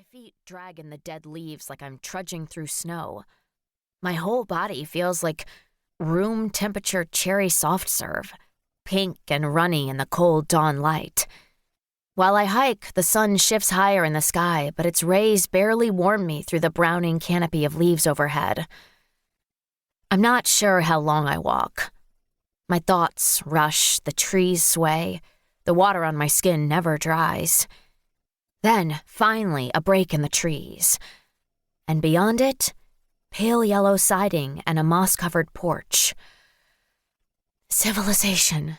My feet drag in the dead leaves like I'm trudging through snow. My whole body feels like room temperature cherry soft serve, pink and runny in the cold dawn light. While I hike, the sun shifts higher in the sky, but its rays barely warm me through the browning canopy of leaves overhead. I'm not sure how long I walk. My thoughts rush, the trees sway, the water on my skin never dries. Then, finally, a break in the trees. And beyond it, pale yellow siding and a moss-covered porch. Civilization.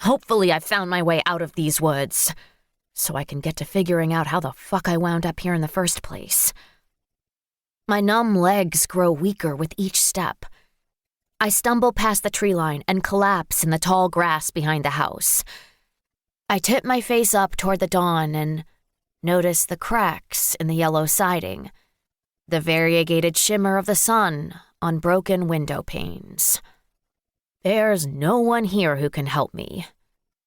Hopefully I've found my way out of these woods, so I can get to figuring out how the fuck I wound up here in the first place. My numb legs grow weaker with each step. I stumble past the tree line and collapse in the tall grass behind the house. I tip my face up toward the dawn and notice the cracks in the yellow siding, the variegated shimmer of the sun on broken window panes. There's no one here who can help me.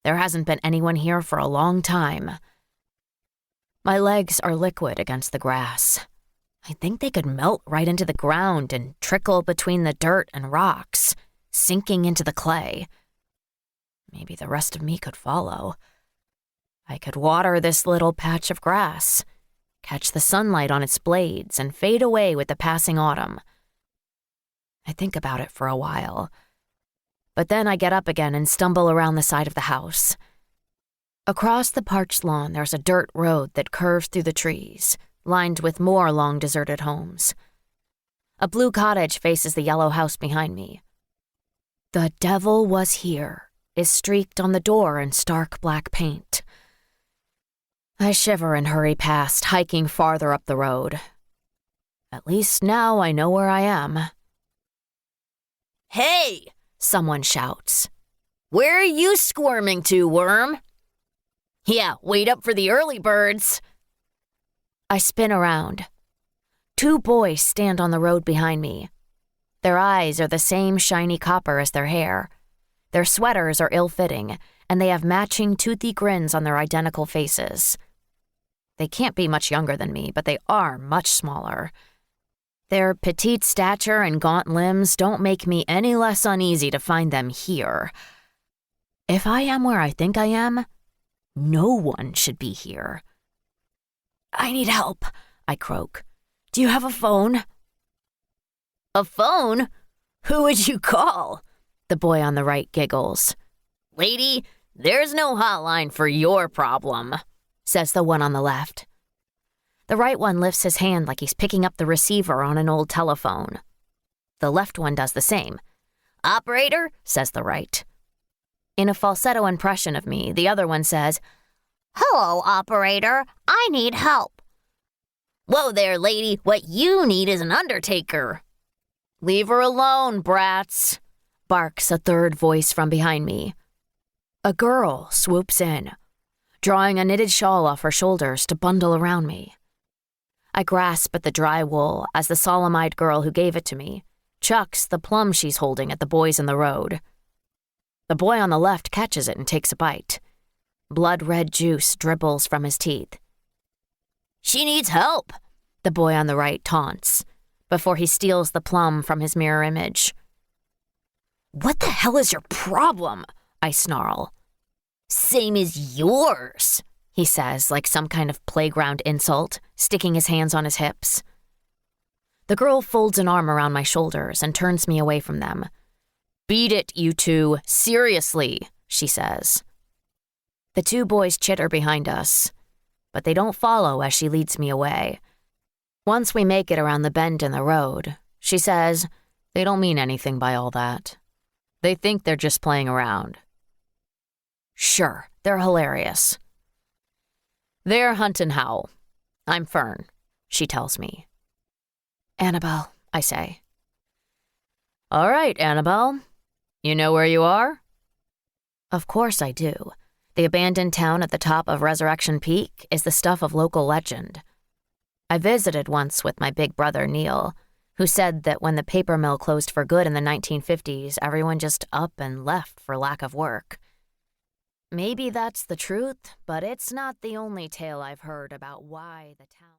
There hasn't been anyone here for a long time. My legs are liquid against the grass. I think they could melt right into the ground and trickle between the dirt and rocks, sinking into the clay. Maybe the rest of me could follow. I could water this little patch of grass, catch the sunlight on its blades, and fade away with the passing autumn. I think about it for a while, but then I get up again and stumble around the side of the house. Across the parched lawn, there's a dirt road that curves through the trees, lined with more long deserted homes. A blue cottage faces the yellow house behind me. "The devil was here" is streaked on the door in stark black paint. I shiver and hurry past, hiking farther up the road. At least now I know where I am. "Hey!" someone shouts. "Where are you squirming to, worm?" "Yeah, wait up for the early birds." I spin around. Two boys stand on the road behind me. Their eyes are the same shiny copper as their hair. Their sweaters are ill-fitting, and they have matching toothy grins on their identical faces. They can't be much younger than me, but they are much smaller. Their petite stature and gaunt limbs don't make me any less uneasy to find them here. If I am where I think I am, no one should be here. "I need help," I croak. "Do you have a phone?" "A phone? Who would you call?" The boy on the right giggles. "Lady, there's no hotline for your problem," says the one on the left. The right one lifts his hand like he's picking up the receiver on an old telephone. The left one does the same. "Operator," says the right. In a falsetto impression of me, the other one says, "Hello, operator. I need help." "Whoa there, lady. What you need is an undertaker." "Leave her alone, brats," barks a third voice from behind me. A girl swoops in, drawing a knitted shawl off her shoulders to bundle around me. I grasp at the dry wool as the solemn-eyed girl who gave it to me chucks the plum she's holding at the boys in the road. The boy on the left catches it and takes a bite. Blood-red juice dribbles from his teeth. "She needs help," the boy on the right taunts, before he steals the plum from his mirror image. "What the hell is your problem?" I snarl. "Same as yours," he says, like some kind of playground insult, sticking his hands on his hips. The girl folds an arm around my shoulders and turns me away from them. "Beat it, you two. Seriously," she says. The two boys chitter behind us, but they don't follow as she leads me away. Once we make it around the bend in the road, she says they don't mean anything by all that. They think they're just playing around. Sure, they're hilarious. "They're Hunt and Howl. I'm Fern," she tells me. "Annabelle," I say. "All right, Annabelle. You know where you are?" Of course I do. The abandoned town at the top of Resurrection Peak is the stuff of local legend. I visited once with my big brother, Neil, who said that when the paper mill closed for good in the 1950s, everyone just up and left for lack of work. Maybe that's the truth, but it's not the only tale I've heard about why the town...